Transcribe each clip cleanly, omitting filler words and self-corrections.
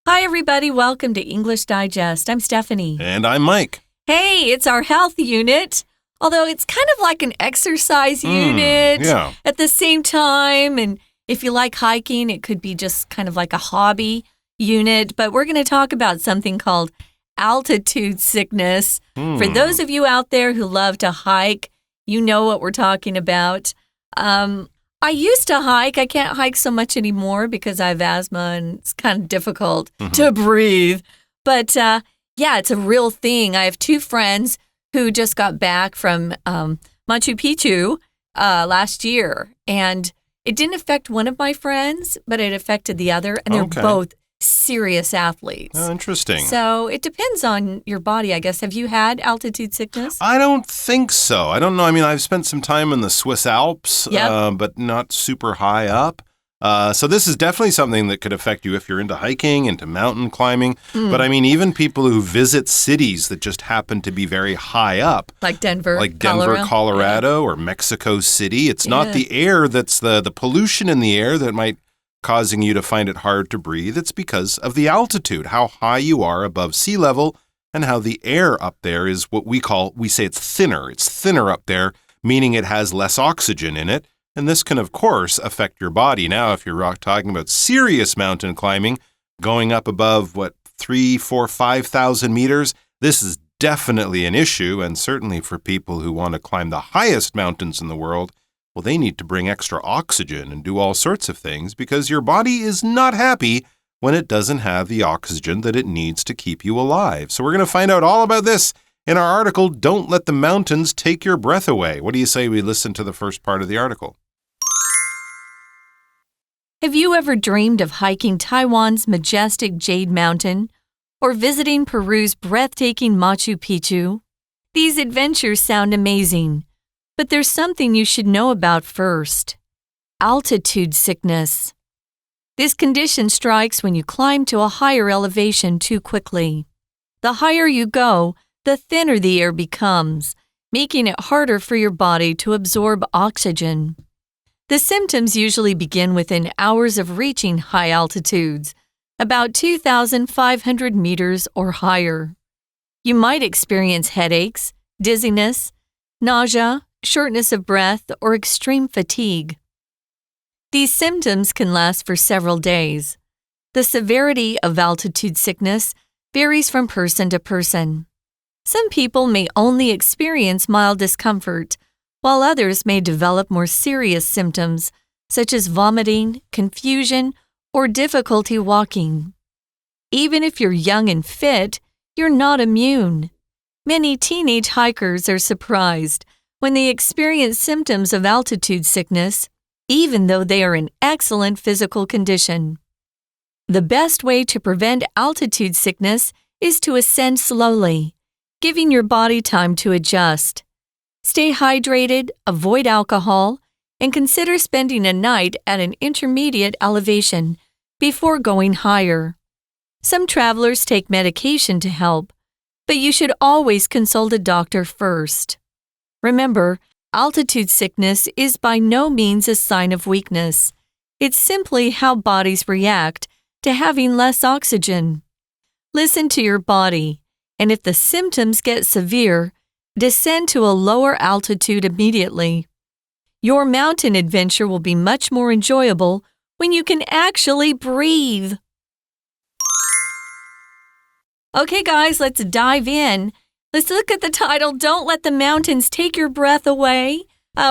Hi, everybody. Welcome to English Digest. I'm Stephanie. And I'm Mike. Hey, it's our health unit, although it's kind of like an exercise unit at the same time. And if you like hiking, it could be just kind of like a hobby unit. But we're going to talk about something called altitude sickness. For those of you out there who love to hike, you know what we're talking about. I used to hike. I can't hike so much anymore because I have asthma and it's kind of difficult to breathe. But yeah, it's a real thing. I have two friends who just got back from Machu Picchu last year. And it didn't affect one of my friends, but it affected the other. And they're both serious athletes. Oh, interesting. So it depends on your body, I guess. Have you had altitude sickness? I don't think so. I don't know. I mean, I've spent some time in the Swiss Alps, but not super high up. So this is definitely something that could affect you if you're into hiking, into mountain climbing. But I mean, even people who visit cities that just happen to be very high up. Like Denver, Colorado, or Mexico City. It's not the air that's the pollution in the air that might causing you to find it hard to breathe. It's because of the altitude, how high you are above sea level, and how the air up there is what we say it's thinner. It's thinner up there, meaning it has less oxygen in it. And this can, of course, affect your body. Now, if you're talking about serious mountain climbing, going up above, 3,000, 4,000, 5,000 meters, this is definitely an issue. And certainly for people who want to climb the highest mountains in the world, well, they need to bring extra oxygen and do all sorts of things because your body is not happy when it doesn't have the oxygen that it needs to keep you alive. So we're going to find out all about this in our article, Don't Let the Mountains Take Your Breath Away. What do you say we listen to the first part of the article? Have you ever dreamed of hiking Taiwan's majestic Jade Mountain or visiting Peru's breathtaking Machu Picchu? These adventures sound amazing. But there's something you should know about first. Altitude sickness. This condition strikes when you climb to a higher elevation too quickly. The higher you go, the thinner the air becomes, making it harder for your body to absorb oxygen. The symptoms usually begin within hours of reaching high altitudes, about 2,500 meters or higher. You might experience headaches, dizziness, nausea, shortness of breath, or extreme fatigue. These symptoms can last for several days. The severity of altitude sickness varies from person to person. Some people may only experience mild discomfort, while others may develop more serious symptoms, such as vomiting, confusion, or difficulty walking. Even if you're young and fit, you're not immune. Many teenage hikers are surprised when they experience symptoms of altitude sickness, even though they are in excellent physical condition. The best way to prevent altitude sickness is to ascend slowly, giving your body time to adjust. Stay hydrated, avoid alcohol, and consider spending a night at an intermediate elevation before going higher. Some travelers take medication to help, but you should always consult a doctor first. Remember, altitude sickness is by no means a sign of weakness. It's simply how bodies react to having less oxygen. Listen to your body, and if the symptoms get severe, descend to a lower altitude immediately. Your mountain adventure will be much more enjoyable when you can actually breathe. Okay, guys, let's dive in. Let's look at the title, Don't Let the Mountains Take Your Breath Away.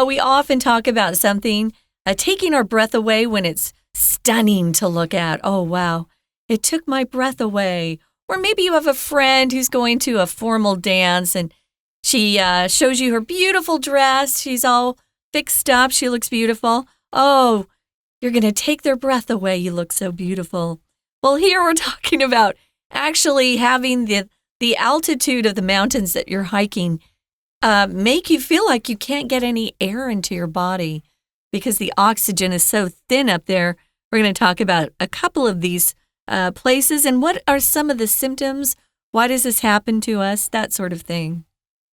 We often talk about something taking our breath away when it's stunning to look at. Oh, wow, it took my breath away. Or maybe you have a friend who's going to a formal dance and she shows you her beautiful dress. She's all fixed up. She looks beautiful. Oh, you're going to take their breath away. You look so beautiful. Well, here we're talking about actually having the altitude of the mountains that you're hiking make you feel like you can't get any air into your body because the oxygen is so thin up there. We're going to talk about a couple of these places and what are some of the symptoms? Why does this happen to us? That sort of thing.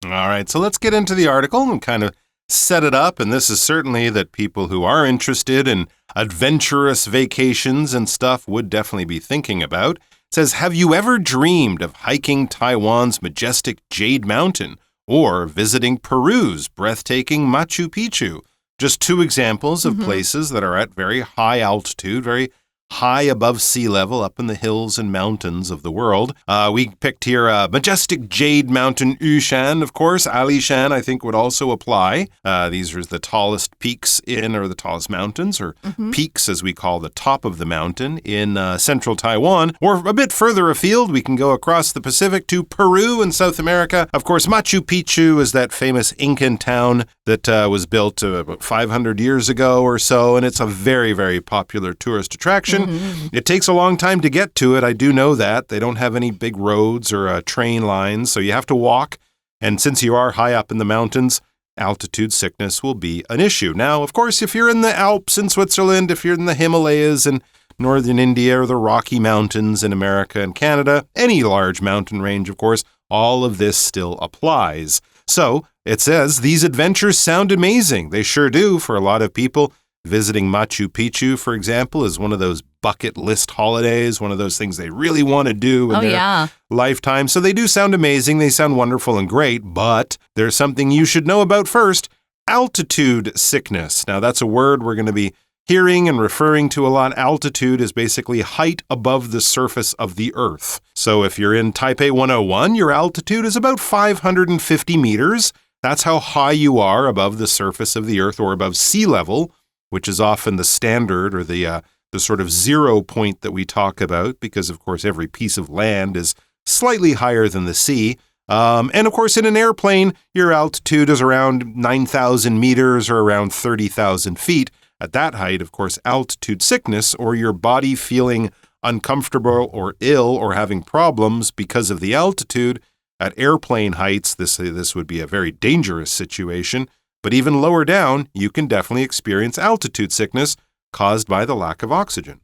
All right, so let's get into the article and kind of set it up. And this is certainly that people who are interested in adventurous vacations and stuff would definitely be thinking about. It says, have you ever dreamed of hiking Taiwan's majestic Jade Mountain or visiting Peru's breathtaking Machu Picchu? Just two examples of places that are at very high altitude, very high above sea level, up in the hills and mountains of the world. We picked here majestic Jade Mountain Yushan, of course. Alishan, I think, would also apply. These are the tallest peaks or the tallest mountains, or peaks as we call the top of the mountain in central Taiwan. Or a bit further afield, we can go across the Pacific to Peru in South America. Of course, Machu Picchu is that famous Incan town that was built about 500 years ago or so, and it's a very, very popular tourist attraction. It takes a long time to get to it. I do know that. They don't have any big roads or train lines, so you have to walk. And since you are high up in the mountains, altitude sickness will be an issue. Now, of course, if you're in the Alps in Switzerland, if you're in the Himalayas in northern India or the Rocky Mountains in America and Canada, any large mountain range, of course, all of this still applies. So it says, these adventures sound amazing. They sure do for a lot of people. Visiting Machu Picchu, for example, is one of those bucket list holidays, one of those things they really want to do in their lifetime. So they do sound amazing. They sound wonderful and great, but there's something you should know about first, altitude sickness. Now, that's a word we're going to be hearing and referring to a lot. Altitude is basically height above the surface of the Earth. So if you're in Taipei 101, your altitude is about 550 meters. That's how high you are above the surface of the Earth or above sea level, which is often the standard or the sort of 0 point that we talk about because, of course, every piece of land is slightly higher than the sea. And, of course, in an airplane, your altitude is around 9,000 meters or around 30,000 feet. At that height, of course, altitude sickness or your body feeling uncomfortable or ill or having problems because of the altitude, at airplane heights, this would be a very dangerous situation. But even lower down, you can definitely experience altitude sickness caused by the lack of oxygen.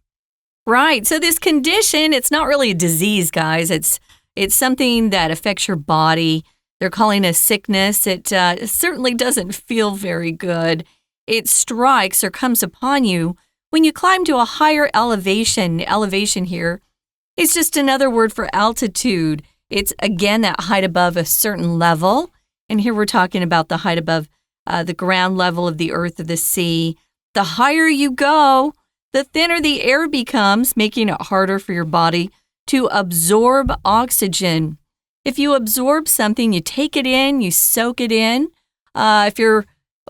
Right. So this condition, it's not really a disease, guys. It's something that affects your body. They're calling it a sickness. It certainly doesn't feel very good. It strikes or comes upon you when you climb to a higher elevation. Elevation here is just another word for altitude. It's, again, that height above a certain level. And here we're talking about the height above the ground level of the earth or the sea. The higher you go, the thinner the air becomes, making it harder for your body to absorb oxygen. If you absorb something, you take it in, you soak it in. If you're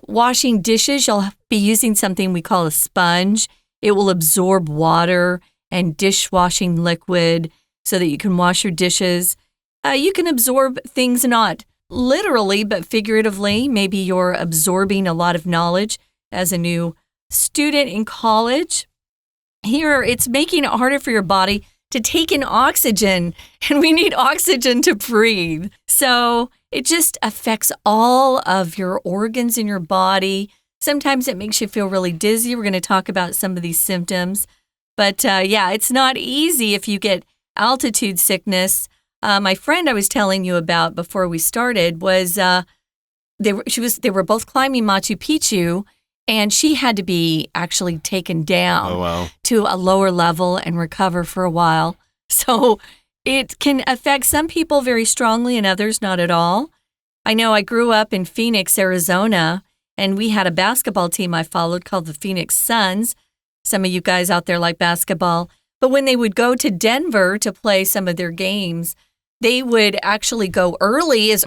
washing dishes, you'll be using something we call a sponge. It will absorb water and dishwashing liquid so that you can wash your dishes. You can absorb things not literally, but figuratively. Maybe you're absorbing a lot of knowledge as a new student in college. Here, it's making it harder for your body to take in oxygen, and we need oxygen to breathe. So it just affects all of your organs in your body. Sometimes it makes you feel really dizzy. We're going to talk about some of these symptoms. But it's not easy if you get altitude sickness. My friend I was telling you about before we started was they were both climbing Machu Picchu, and she had to be actually taken down to a lower level and recover for a while. So it can affect some people very strongly and others not at all. I know I grew up in Phoenix, Arizona, and we had a basketball team I followed called the Phoenix Suns. Some of you guys out there like basketball. But when they would go to Denver to play some of their games, they would actually go early as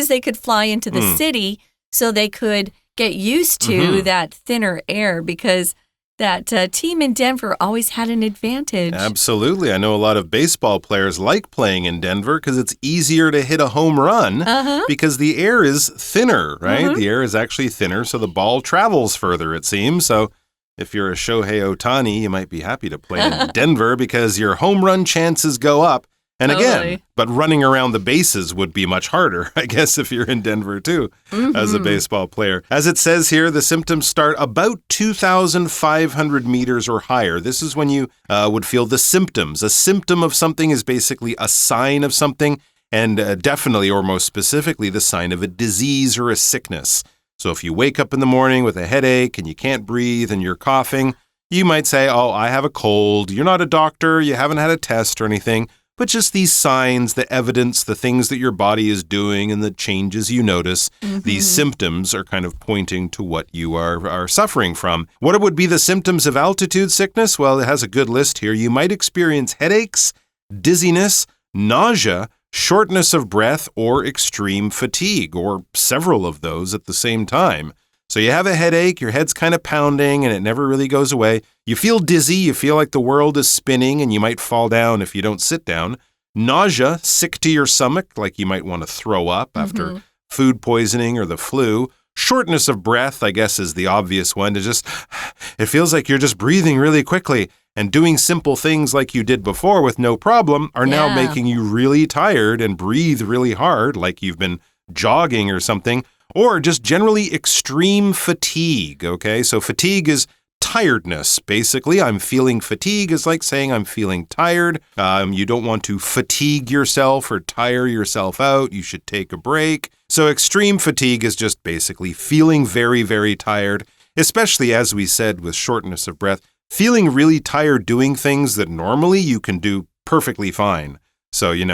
they could fly into the city so they could get used to that thinner air because that team in Denver always had an advantage. Absolutely. I know a lot of baseball players like playing in Denver because it's easier to hit a home run because the air is thinner, right? The air is actually thinner, so the ball travels further, it seems. So if you're a Shohei Ohtani, you might be happy to play in Denver because your home run chances go up. And again, but running around the bases would be much harder, I guess, if you're in Denver, too, as a baseball player. As it says here, the symptoms start about 2,500 meters or higher. This is when you would feel the symptoms. A symptom of something is basically a sign of something, and definitely, or most specifically, the sign of a disease or a sickness. So if you wake up in the morning with a headache and you can't breathe and you're coughing, You might say, oh, I have a cold. You're not a doctor. You haven't had a test or anything. But just these signs, the evidence, the things that your body is doing and the changes you notice, these symptoms are kind of pointing to what you are suffering from. What would be the symptoms of altitude sickness? Well, it has a good list here. You might experience headaches, dizziness, nausea, shortness of breath, or extreme fatigue, or several of those at the same time. So you have a headache, your head's kind of pounding, and it never really goes away. You feel dizzy, you feel like the world is spinning, and you might fall down if you don't sit down. Nausea, sick to your stomach, like you might want to throw up after food poisoning or the flu. Shortness of breath, I guess, is the obvious one. It feels like you're just breathing really quickly, and doing simple things like you did before with no problem are now making you really tired and breathe really hard, like you've been jogging or something. Or just generally extreme fatigue, okay? So fatigue is tiredness, basically. I'm feeling fatigue is like saying I'm feeling tired. You don't want to fatigue yourself or tire yourself out. You should take a break. So extreme fatigue is just basically feeling very, very tired, especially as we said with shortness of breath, feeling really tired doing things that normally you can do perfectly fine. So, you're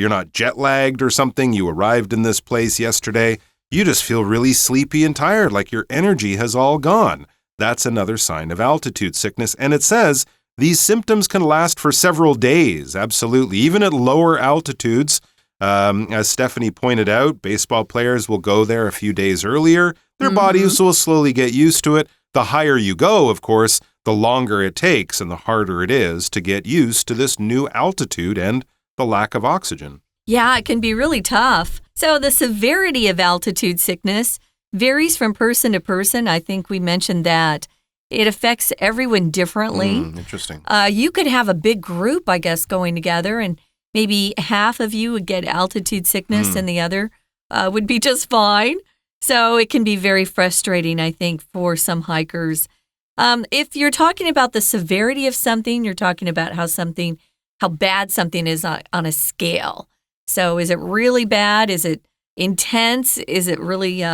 not jet lagged or something. You arrived in this place yesterday. You just feel really sleepy and tired, like your energy has all gone. That's another sign of altitude sickness. And it says these symptoms can last for several days, absolutely. Even at lower altitudes, as Stephanie pointed out, baseball players will go there a few days earlier. Their bodies will slowly get used to it. The higher you go, of course, the longer it takes and the harder it is to get used to this new altitude and the lack of oxygen. Yeah, it can be really tough. So the severity of altitude sickness varies from person to person. I think we mentioned that. It affects everyone differently. Interesting. You could have a big group, I guess, going together, and maybe half of you would get altitude sickness and the other would be just fine. So it can be very frustrating, I think, for some hikers. If you're talking about the severity of something, you're talking about how bad something is on a scale. So is it really bad? Is it intense? Is it really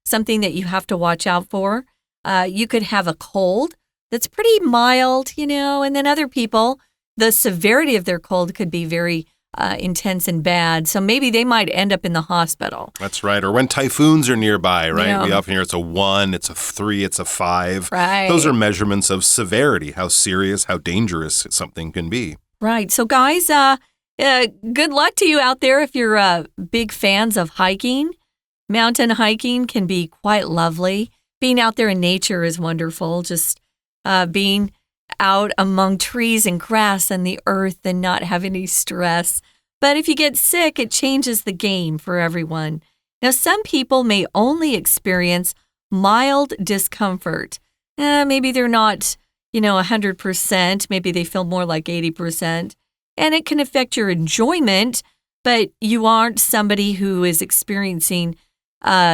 something that you have to watch out for? You could have a cold that's pretty mild, and then other people, the severity of their cold could be very intense and bad. So maybe they might end up in the hospital. That's right. Or when typhoons are nearby, right? Yeah. We often hear it's a 1, it's a 3, it's a 5. Right. Those are measurements of severity, how serious, how dangerous something can be. Right. So guys, good luck to you out there if you're big fans of hiking. Mountain hiking can be quite lovely. Being out there in nature is wonderful. Just being out among trees and grass and the earth and not having any stress. But if you get sick, it changes the game for everyone. Now, some people may only experience mild discomfort. Maybe they're not, 100%. Maybe they feel more like 80%. And it can affect your enjoyment, but you aren't somebody who is experiencing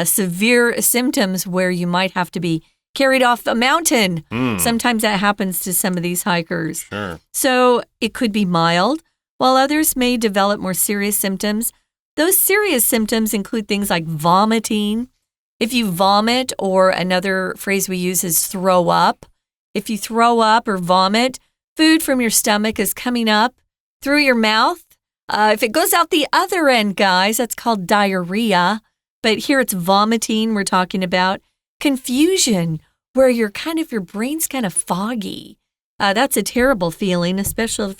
severe symptoms where you might have to be carried off a mountain. Sometimes that happens to some of these hikers. Sure. So it could be mild, while others may develop more serious symptoms. Those serious symptoms include things like vomiting. If you vomit, or another phrase we use is throw up. If you throw up or vomit, food from your stomach is coming up through your mouth. If it goes out the other end, guys, that's called diarrhea. But here it's vomiting we're talking about. Confusion, where your brain's kind of foggy. That's a terrible feeling, especially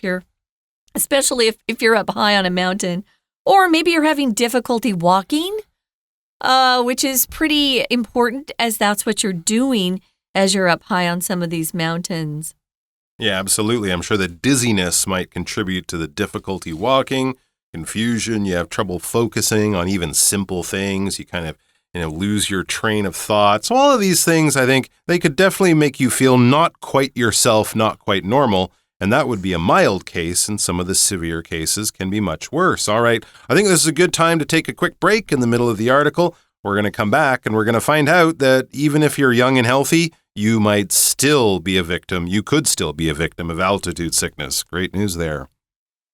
if you're up high on a mountain. Or maybe you're having difficulty walking, which is pretty important as that's what you're doing as you're up high on some of these mountains. Yeah, absolutely. I'm sure that dizziness might contribute to the difficulty walking, confusion, you have trouble focusing on even simple things, you kind of lose your train of thought. So all of these things, I think, they could definitely make you feel not quite yourself, not quite normal, and that would be a mild case, and some of the severe cases can be much worse. All right, I think this is a good time to take a quick break in the middle of the article. We're going to come back, and we're going to find out that even if you're young and healthy, you might still be a victim. You could still be a victim of altitude sickness. Great news there.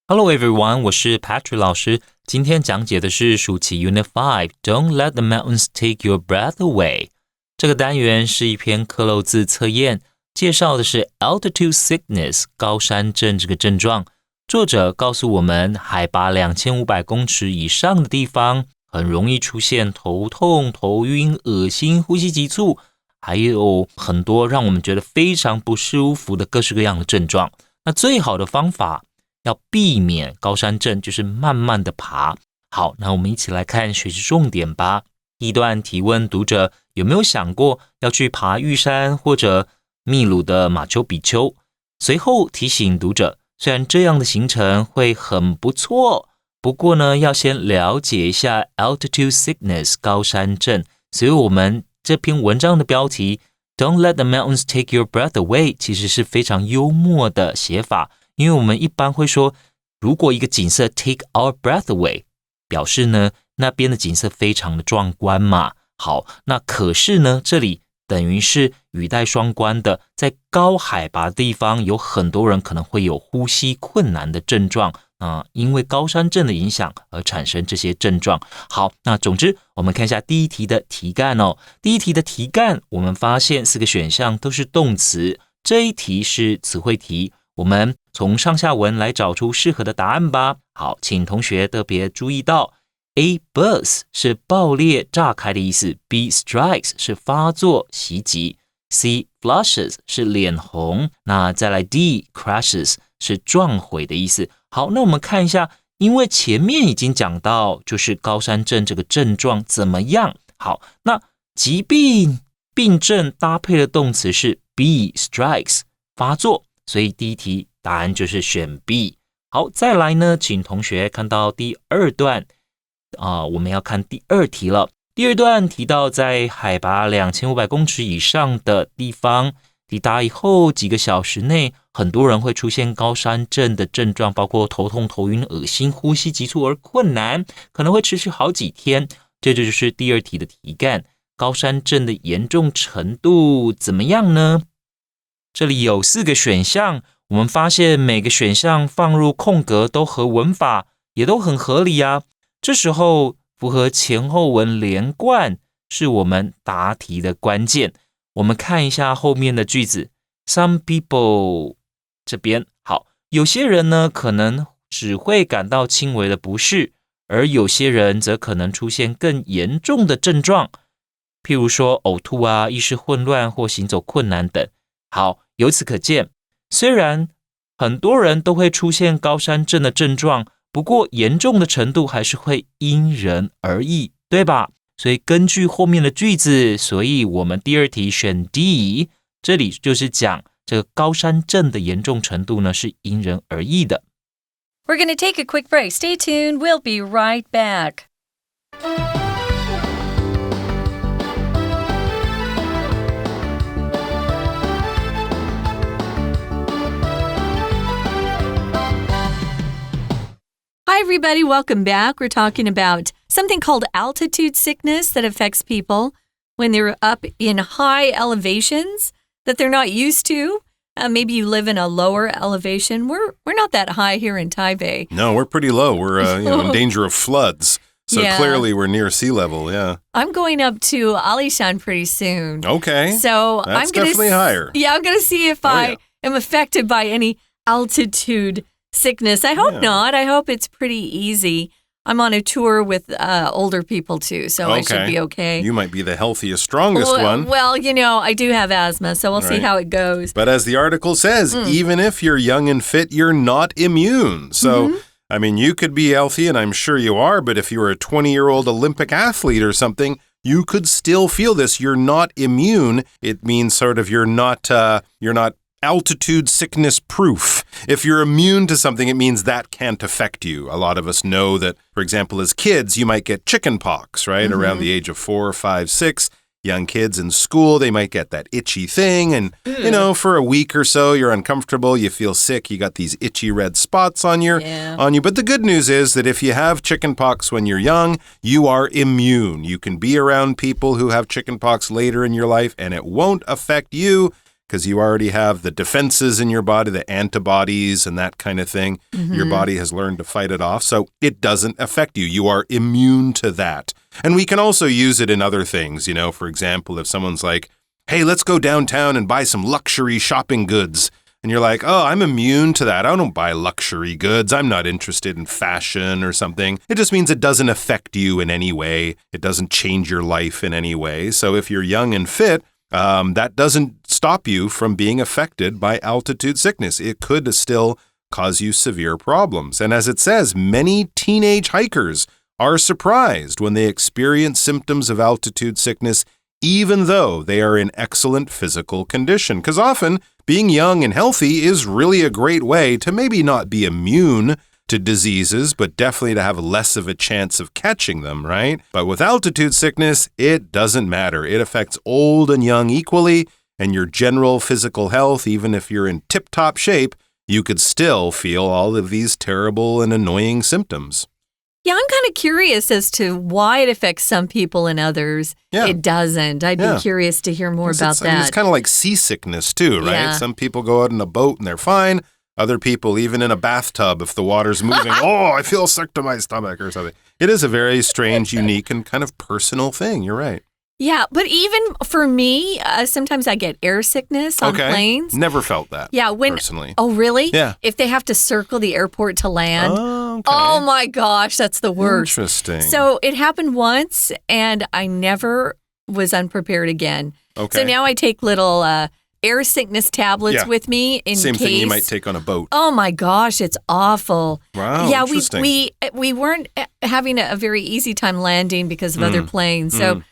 Hello everyone, 我是 Patrick 老师。今天讲解的是暑期 Unit 5 Don't let the mountains take your breath away。这个单元是一篇克漏字测验，介绍的是 altitude sickness 高山症这个症状。作者告诉我们，海拔2500公尺以上的地方很容易出现头痛、头晕、恶心、呼吸急促，还有很多让我们觉得非常不舒服的各式各样的症状。那最好的方法要避免高山症，就是慢慢的爬。好，那我们一起来看学习重点吧。第一段提问读者有没有想过要去爬玉山或者秘鲁的马丘比丘？随后提醒读者，虽然这样的行程会很不错，不过呢，要先了解一下 altitude sickness 高山症。所以我们这篇文章的标题 Don't let the mountains take your breath away 其实是非常幽默的写法，因为我们一般会说，如果一个景色 take our breath away， 表示呢那边的景色非常的壮观嘛。好，那可是呢这里等于是语带双关的，在高海拔的地方有很多人可能会有呼吸困难的症状，因为高山症的影响而产生这些症状。好，那总之我们看一下第一题的题干哦。第一题的题干我们发现4个选项都是动词，这一题是词汇题，我们从上下文来找出适合的答案吧。好，请同学特别注意到A burst 是爆裂炸开的意思， B strikes 是发作袭击， C flushes 是脸红，那再来 D crashes 是撞毁的意思。好，那我们看一下，因为前面已经讲到就是高山症这个症状怎么样。好，那疾病病症搭配的动词是 B strikes 发作，所以第一题答案就是选 B。 好，再来呢，请同学看到第二段我们要看第二题了。第二段提到在海拔2500公尺以上的地方抵达以后几个小时内，很多人会出现高山症的症状，包括头痛、头晕、恶心、呼吸急促而困难，可能会持续好几天。这就是第二题的题干，高山症的严重程度怎么样呢？这里有4个选项，我们发现每个选项放入空格都合文法，也都很合理啊。这时候符合前后文连贯是我们答题的关键。我们看一下后面的句子 Some people 这边，好，有些人呢可能只会感到轻微的不适，而有些人则可能出现更严重的症状，譬如说呕吐啊、意识混乱或行走困难等。好，由此可见，虽然很多人都会出现高山症的症状，不过严重的程度还是会因人而异，对吧？所以根据后面的句子，所以我们第二题选 D， 这里就是讲这个高山症的严重程度呢是因人而异的。 We're going to take a quick break. Stay tuned. We'll be right back. Hi, everybody. Welcome back. We're talking about something called altitude sickness that affects people when they're up in high elevations that they're not used to. Maybe you live in a lower elevation. We're not that high here in Taipei. No, we're pretty low. We're in danger of floods. So clearly we're near sea level, yeah. I'm going up to Alishan pretty soon. Okay. So that's definitely higher. Yeah, I'm going to see if I am affected by any altitude sickness. I hope not. I hope it's pretty easy. I'm on a tour with older people too, so I should be okay. You might be the healthiest, strongest one. Well, I do have asthma, so we'll see how it goes. But as the article says, even if you're young and fit, you're not immune. So, I mean, you could be healthy, and I'm sure you are, but if you were a 20-year-old Olympic athlete or something, you could still feel this. You're not immune. It means sort of you're not altitude sickness proof. If you're immune to something, it means that can't affect you. A lot of us know that, for example, as kids, you might get chicken pox, right? Around the age of 4, 5, 6. Young kids in school, they might get that itchy thing. And, for a week or so, you're uncomfortable, you feel sick, you got these itchy red spots on you. But the good news is that if you have chicken pox when you're young, you are immune. You can be around people who have chicken pox later in your life, and it won't affect you, because you already have the defenses in your body, the antibodies and that kind of thing. Your body has learned to fight it off, so it doesn't affect you. You are immune to that. And we can also use it in other things. For example, if someone's like hey, let's go downtown and buy some luxury shopping goods. And you're like, oh, I'm immune to that. I don't buy luxury goods. I'm not interested in fashion or something. It just means it doesn't affect you in any way. It doesn't change your life in any way. So if you're young and fit, that doesn't stop you from being affected by altitude sickness. It could still cause you severe problems. And as it says, many teenage hikers are surprised when they experience symptoms of altitude sickness, even though they are in excellent physical condition. Because often, being young and healthy is really a great way to maybe not be immune to diseases, but definitely to have less of a chance of catching them, right? But with altitude sickness, it doesn't matter. It affects old and young equally, and your general physical health, even if you're in tip-top shape, you could still feel all of these terrible and annoying symptoms. Yeah, I'm kind of curious as to why it affects some people and others. It doesn't. I'd be curious to hear more about that. It's kind of like seasickness too, right? Yeah. Some people go out in a boat and they're fine. Other people, even in a bathtub, if the water's moving, oh, I feel sick to my stomach or something. It is a very strange, unique, and kind of personal thing. You're right. Yeah, but even for me, sometimes I get air sickness on planes. Never felt that. Yeah, personally. Oh, really? Yeah. If they have to circle the airport to land. Oh, okay. Oh my gosh, that's the worst. Interesting. So it happened once, and I never was unprepared again. Okay. So now I take little air sickness tablets with me in Same case. thing you might take on a boat. Oh my gosh, it's awful. Wow, yeah, interesting. we weren't having a very easy time landing because of other planes. So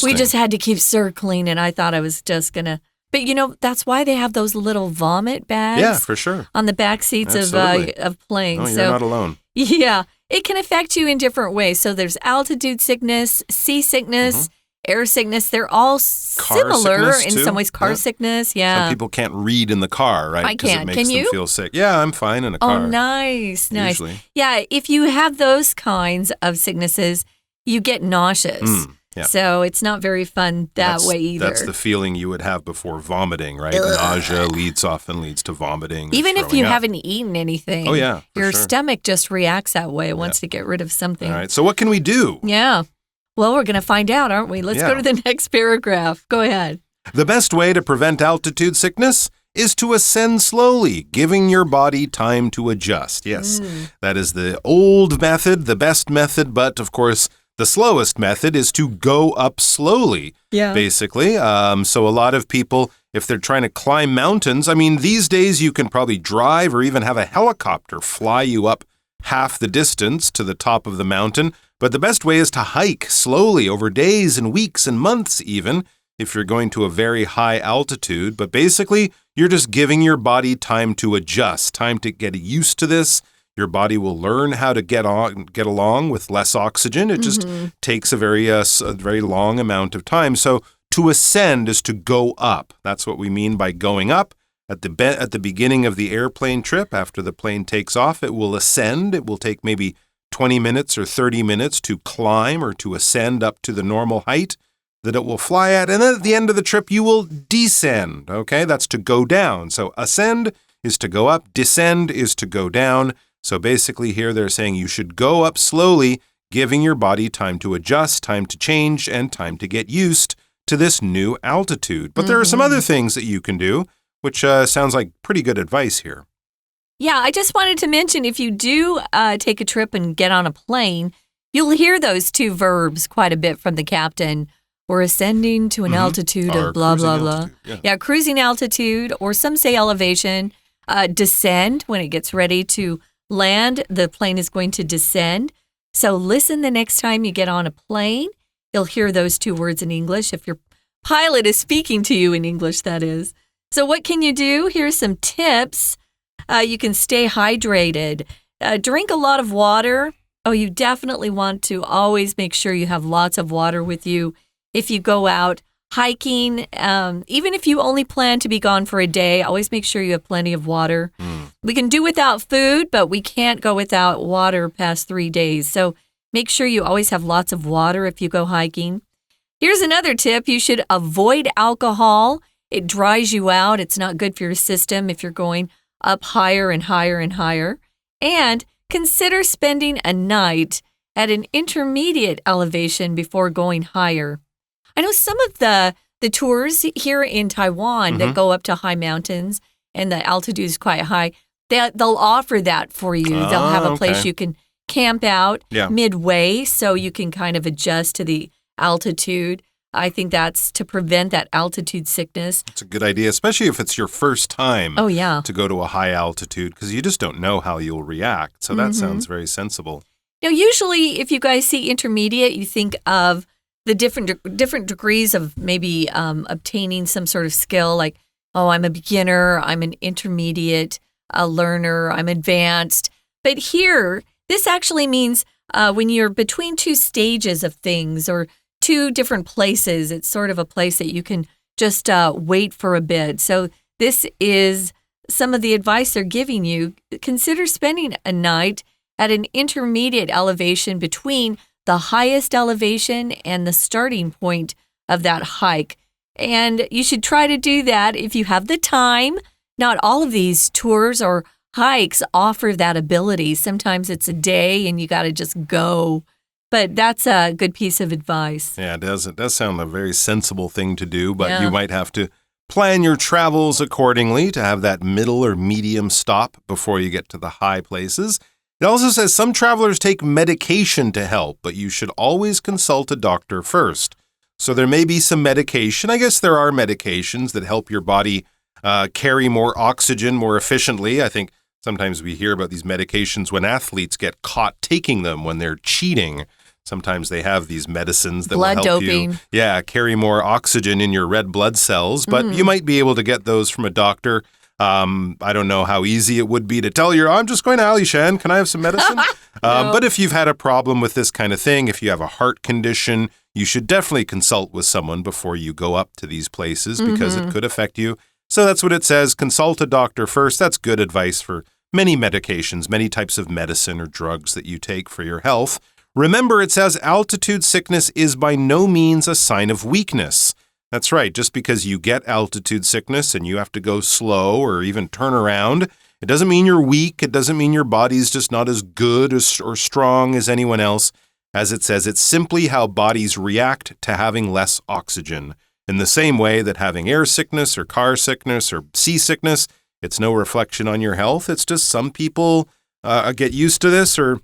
we just had to keep circling, and I thought I was just going to. But, that's why they have those little vomit bags. Yeah, for sure. On the back seats of planes. Oh, you're not alone. Yeah, it can affect you in different ways. So there's altitude sickness, seasickness, air sickness. They're all similar in some ways. Car sickness, Some people can't read in the car, right? I can't. It makes Can them you? feel sick. Yeah, I'm fine in a car. Oh, nice. Usually. Yeah, if you have those kinds of sicknesses, you get nauseous. Yeah. So it's not very fun that way either. That's the feeling you would have before vomiting, right? Ugh. Nausea often leads to vomiting. Even if you up. haven't eaten anything. Oh, yeah. Your stomach just reacts that way. It wants to get rid of something. All right. So what can we do? Yeah. Well, we're going to find out, aren't we? Let's go to the next paragraph. Go ahead. The best way to prevent altitude sickness is to ascend slowly, giving your body time to adjust. Yes, that is the old method, the best method, but of course, the slowest method is to go up slowly, basically. So a lot of people, if they're trying to climb mountains, I mean, these days you can probably drive or even have a helicopter fly you up half the distance to the top of the mountain. But the best way is to hike slowly over days and weeks and months even, if you're going to a very high altitude. But basically, you're just giving your body time to adjust, time to get used to this. Your body will learn how to get along with less oxygen. It just takes a very long amount of time. So to ascend is to go up. That's what we mean by going up. At the beginning of the airplane trip, after the plane takes off, it will ascend. It will take maybe 20 minutes or 30 minutes to climb or to ascend up to the normal height that it will fly at. And then at the end of the trip, you will descend. Okay, that's to go down. So ascend is to go up. Descend is to go down. So basically here they're saying you should go up slowly, giving your body time to adjust, time to change, and time to get used to this new altitude. But there are some other things that you can do, which sounds like pretty good advice here. Yeah, I just wanted to mention if you do take a trip and get on a plane, you'll hear those two verbs quite a bit from the captain. We're ascending to an altitude of blah, blah, blah. Yeah, cruising altitude, or some say elevation. Descend, when it gets ready to land, the plane is going to descend. So listen the next time you get on a plane. You'll hear those two words in English, if your pilot is speaking to you in English, that is. So what can you do? Here's some tips. You can stay hydrated. Drink a lot of water. Oh, you definitely want to always make sure you have lots of water with you. If you go out hiking, even if you only plan to be gone for a day, always make sure you have plenty of water. We can do without food, but we can't go without water past 3 days. So make sure you always have lots of water if you go hiking. Here's another tip. You should avoid alcohol. It dries you out. It's not good for your system if you're going up higher and higher and higher. And consider spending a night at an intermediate elevation before going higher. I know some of the the tours here in Taiwan that go up to high mountains and the altitude is quite high, they'll offer that for you. They'll have a place you can camp out midway so you can kind of adjust to the altitude. I think that's to prevent that altitude sickness. It's a good idea, especially if it's your first time to go to a high altitude, because you just don't know how you'll react. So that sounds very sensible. Now, usually if you guys see intermediate, you think of the different degrees of maybe obtaining some sort of skill, like, oh, I'm a beginner, I'm an intermediate, a learner, I'm advanced. But here, this actually means when you're between two stages of things or two different places, it's sort of a place that you can just wait for a bit. So this is some of the advice they're giving you. Consider spending a night at an intermediate elevation between the highest elevation and the starting point of that hike. And you should try to do that if you have the time. Not all of these tours or hikes offer that ability. Sometimes it's a day and you got to just go. But that's a good piece of advice. Yeah, it does. It does sound a very sensible thing to do, but you might have to plan your travels accordingly to have that middle or medium stop before you get to the high places. It also says some travelers take medication to help, but you should always consult a doctor first. So there may be some medication. I guess there are medications that help your body carry more oxygen more efficiently. I think sometimes we hear about these medications when athletes get caught taking them when they're cheating. Sometimes they have these medicines that will help you carry more oxygen in your red blood cells, but you might be able to get those from a doctor. I don't know how easy it would be to tell you, I'm just going to Alishan, can I have some medicine? But if you've had a problem with this kind of thing, if you have a heart condition, you should definitely consult with someone before you go up to these places because it could affect you. So that's what it says. Consult a doctor first. That's good advice for many medications, many types of medicine or drugs that you take for your health. Remember, it says altitude sickness is by no means a sign of weakness. That's right. Just because you get altitude sickness and you have to go slow or even turn around, it doesn't mean you're weak. It doesn't mean your body's just not as good or strong as anyone else. As it says, it's simply how bodies react to having less oxygen. In the same way that having air sickness or car sickness or seasickness, it's no reflection on your health. It's just some people get used to this or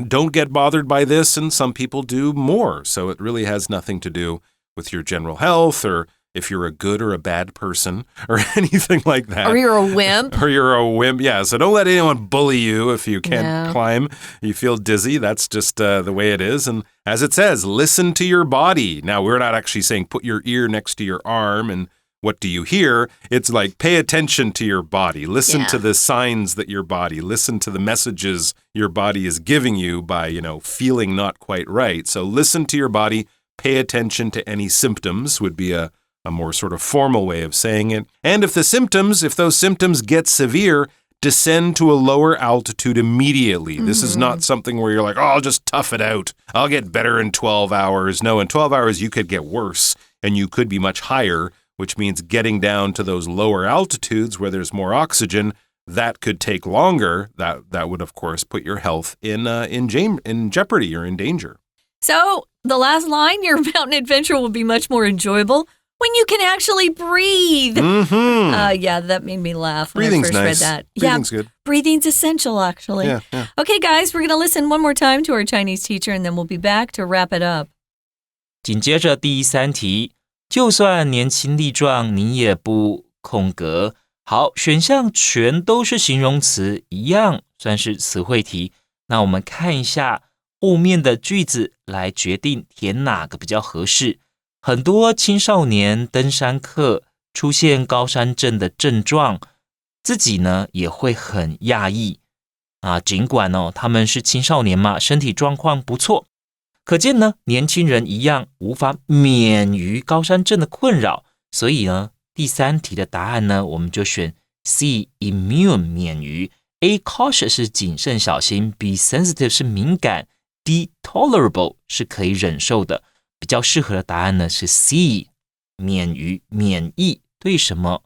don't get bothered by this, and some people do more. So it really has nothing to do with your general health or if you're a good or a bad person or anything like that. Or you're a wimp. Or you're a wimp, yeah. So don't let anyone bully you if you can't climb. You feel dizzy. That's just the way it is. And as it says, listen to your body. Now, we're not actually saying put your ear next to your arm and what do you hear? It's like pay attention to your body. Listen to the signs that your body, listen to the messages your body is giving you by, feeling not quite right. So listen to your body, pay attention to any symptoms would be a more sort of formal way of saying it. And if those symptoms get severe, descend to a lower altitude immediately. This is not something where you're like, I'll just tough it out. I'll get better in 12 hours. No, in 12 hours, you could get worse and you could be much higher, which means getting down to those lower altitudes where there's more oxygen, that could take longer. That would, of course, put your health in jeopardy or in danger. So the last line, your mountain adventure will be much more enjoyable when you can actually breathe. That made me laugh when Breathing's I first nice. read that. Breathing's good. Breathing's essential, actually. Yeah. Okay, guys, we're going to listen one more time to our Chinese teacher, and then we'll be back to wrap it up. 紧接着第3题，就算年轻力壮，你也不空格。好，选项全都是形容词，一样算是词汇题。那我们看一下后面的句子来决定填哪个比较合适。很多青少年登山客出现高山症的症状，自己呢也会很讶异啊。尽管他们是青少年嘛，身体状况不错，可见呢年轻人一样无法免于高山症的困扰。所以呢第3题的答案呢，我们就选 C immune 免于。A cautious 是谨慎小心， B sensitive 是敏感， D tolerable 是可以忍受的。比较适合的答案呢是 C 免于免疫。对什么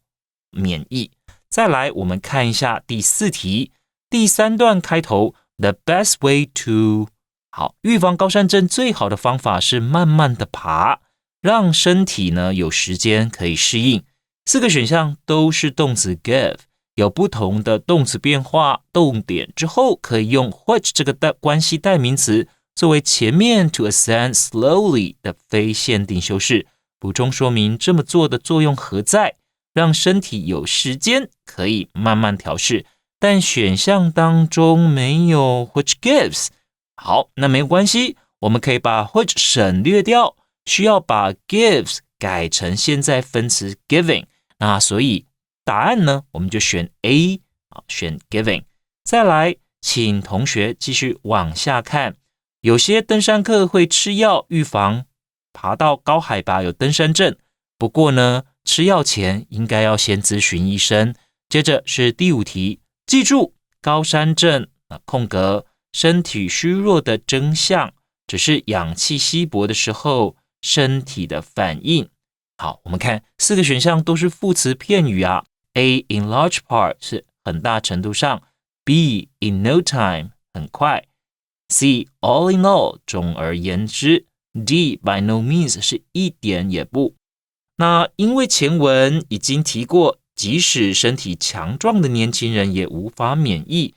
免疫？再来我们看一下第4题，第3段开头 The best way to 好，预防高山症最好的方法是慢慢的爬。让身体呢有时间可以适应。4个选项都是动词 give， 有不同的动词变化，动点之后可以用 which 这个关系代名词作为前面 to ascend slowly 的非限定修饰，补充说明这么做的作用何在，让身体有时间可以慢慢调试。但选项当中没有 which gives。 好，那没有关系，我们可以把 which 省略掉，需要把 gives 改成现在分词 giving。 那所以答案呢，我们就选 A， 选 giving。 再来，请同学继续往下看，有些登山客会吃药预防爬到高海拔有登山症，不过呢，吃药前应该要先咨询医生。接着是第5题，记住高山症空格身体虚弱的真相，只是氧气稀薄的时候身体的反应。好，我们看4个选项都是副词片语啊。 A in large part 是很大程度上， B in no time 很快， C all in all 总而言之， D by no means 是一点也不。那因为前文已经提过，即使身体强壮的年轻人也无法免疫，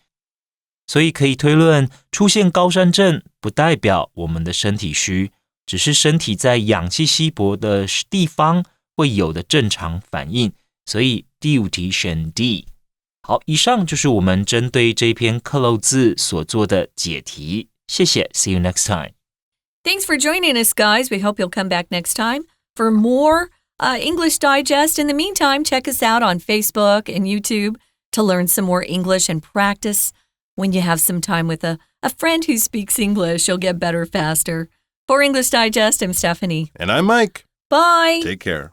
所以可以推论，出现高山症不代表我们的身体虚，只是身体在氧气稀薄的地方会有的正常反应。所以第5题选 D。 好，以上就是我们针对这篇课漏字所做的解题。谢谢 See you next time. Thanks for joining us, guys. We hope you'll come back next time for more English Digest. In the meantime, check us out on Facebook and YouTube to learn some more English and practice. When you have some time with a friend who speaks English, you'll get better faster. For English Digest, I'm Stephanie. And I'm Mike. Bye. Take care.